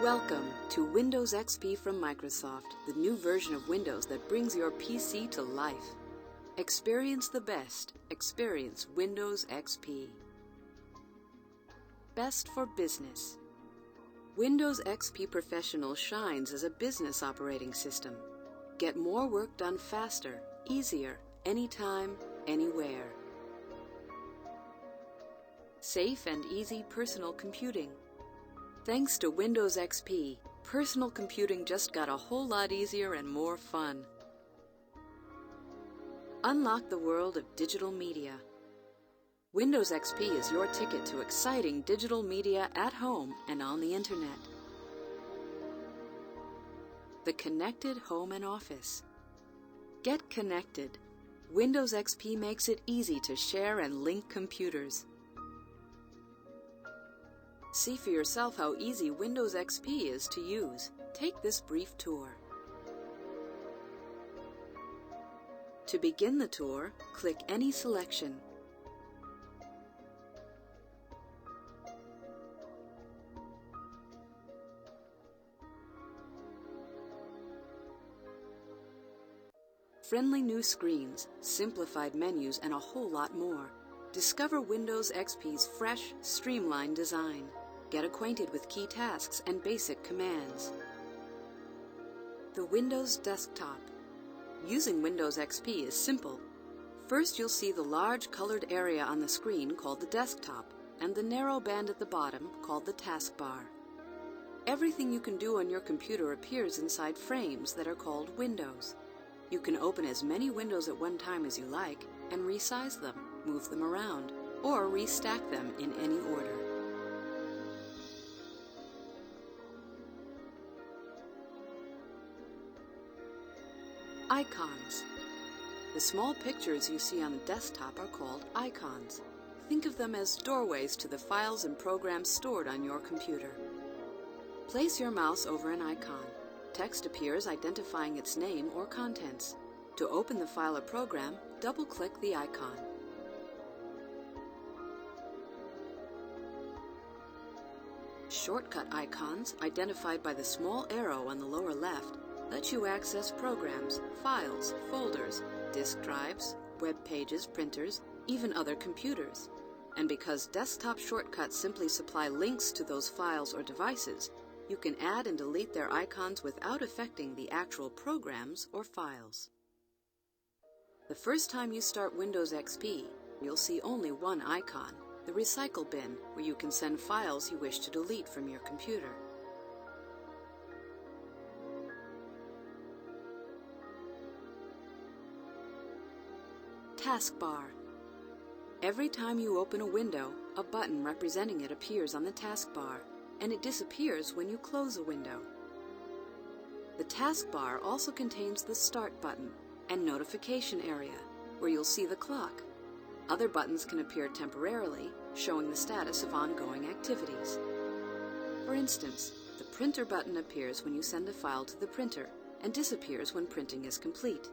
Welcome to Windows XP from Microsoft, the new version of Windows that brings your PC to life. Experience the best. Experience Windows XP. Best for business. Windows XP Professional shines as a business operating system. Get more work done faster, easier, anytime, anywhere. Safe and easy personal computing. Thanks to Windows XP, personal computing just got a whole lot easier and more fun. Unlock the world of digital media. Windows XP is your ticket to exciting digital media at home and on the internet. The connected home and office. Get connected. Windows XP makes it easy to share and link computers. See for yourself how easy Windows XP is to use. Take this brief tour. To begin the tour, click any selection. Friendly new screens, simplified menus, and a whole lot more. Discover Windows XP's fresh, streamlined design. Get acquainted with key tasks and basic commands. The Windows Desktop. Using Windows XP is simple. First, you'll see the large colored area on the screen called the desktop and the narrow band at the bottom called the taskbar. Everything you can do on your computer appears inside frames that are called windows. You can open as many windows at one time as you like and resize them, move them around, or restack them in any order. Icons. The small pictures you see on the desktop are called icons. Think of them as doorways to the files and programs stored on your computer. Place your mouse over an icon. Text appears identifying its name or contents. To open the file or program, double-click the icon. Shortcut icons, identified by the small arrow on the lower left, let you access programs, files, folders, disk drives, web pages, printers, even other computers. And because desktop shortcuts simply supply links to those files or devices, you can add and delete their icons without affecting the actual programs or files. The first time you start Windows XP, you'll see only one icon, the Recycle bin, where you can send files you wish to delete from your computer. Taskbar. Every time you open a window, a button representing it appears on the taskbar, and it disappears when you close a window. The taskbar also contains the Start button and Notification area, where you'll see the clock. Other buttons can appear temporarily, showing the status of ongoing activities. For instance, the Printer button appears when you send a file to the printer and disappears when printing is complete.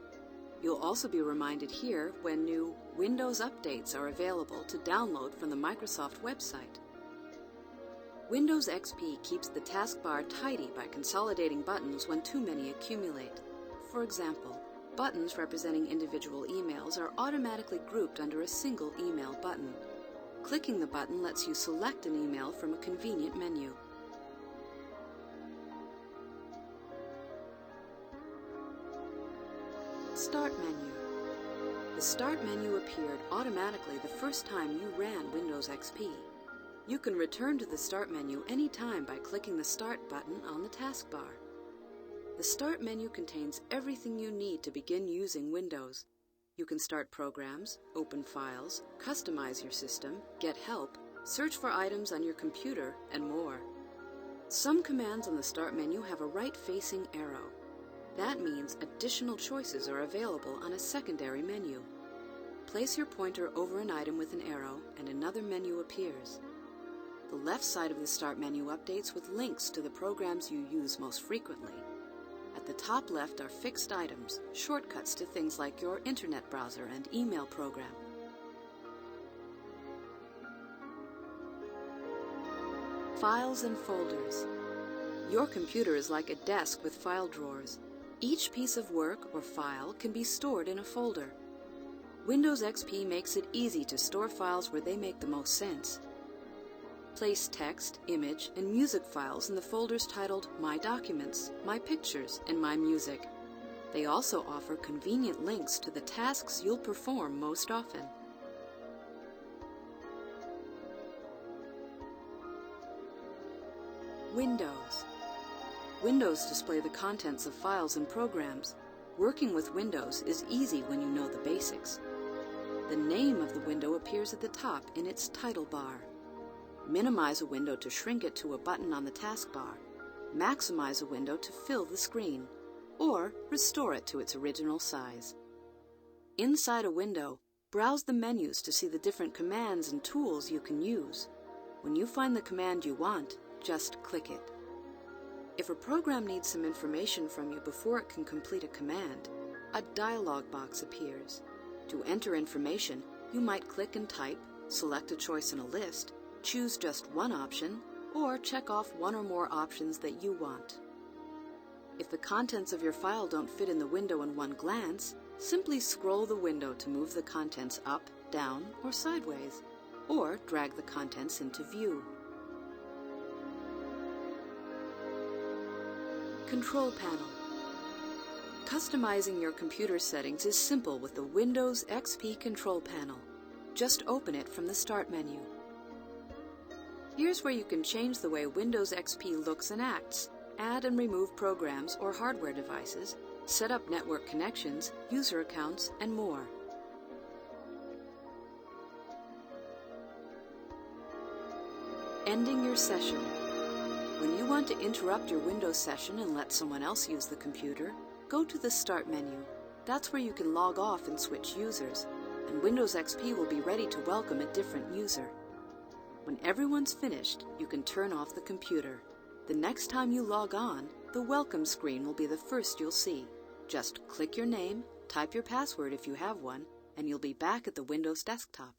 You'll also be reminded here when new Windows updates are available to download from the Microsoft website. Windows XP keeps the taskbar tidy by consolidating buttons when too many accumulate. For example, buttons representing individual emails are automatically grouped under a single email button. Clicking the button lets you select an email from a convenient menu. Start menu. The Start menu appeared automatically the first time you ran Windows XP. You can return to the Start menu anytime by clicking the Start button on the taskbar. The Start menu contains everything you need to begin using Windows. You can start programs, open files, customize your system, get help, search for items on your computer, and more. Some commands on the Start menu have a right-facing arrow. That means additional choices are available on a secondary menu. Place your pointer over an item with an arrow and another menu appears. The left side of the Start menu updates with links to the programs you use most frequently. At the top left are fixed items, shortcuts to things like your internet browser and email program. Files and folders. Your computer is like a desk with file drawers. Each piece of work or file can be stored in a folder. Windows XP makes it easy to store files where they make the most sense. Place text, image, and music files in the folders titled My Documents, My Pictures, and My Music. They also offer convenient links to the tasks you'll perform most often. Windows. Windows display the contents of files and programs. Working with Windows is easy when you know the basics. The name of the window appears at the top in its title bar. Minimize a window to shrink it to a button on the taskbar. Maximize a window to fill the screen, or restore it to its original size. Inside a window, browse the menus to see the different commands and tools you can use. When you find the command you want, just click it. If a program needs some information from you before it can complete a command, a dialog box appears. To enter information, you might click and type, select a choice in a list, choose just one option, or check off one or more options that you want. If the contents of your file don't fit in the window in one glance, simply scroll the window to move the contents up, down, or sideways, or drag the contents into view. Control panel. Customizing your computer settings is simple with the Windows XP control panel. Just open it from the Start menu. Here's where you can change the way Windows XP looks and acts, add and remove programs or hardware devices, set up network connections, user accounts, and more. Ending your session. When you want to interrupt your Windows session and let someone else use the computer, go to the Start menu. That's where you can log off and switch users, and Windows XP will be ready to welcome a different user. When everyone's finished, you can turn off the computer. The next time you log on, the welcome screen will be the first you'll see. Just click your name, type your password if you have one, and you'll be back at the Windows desktop.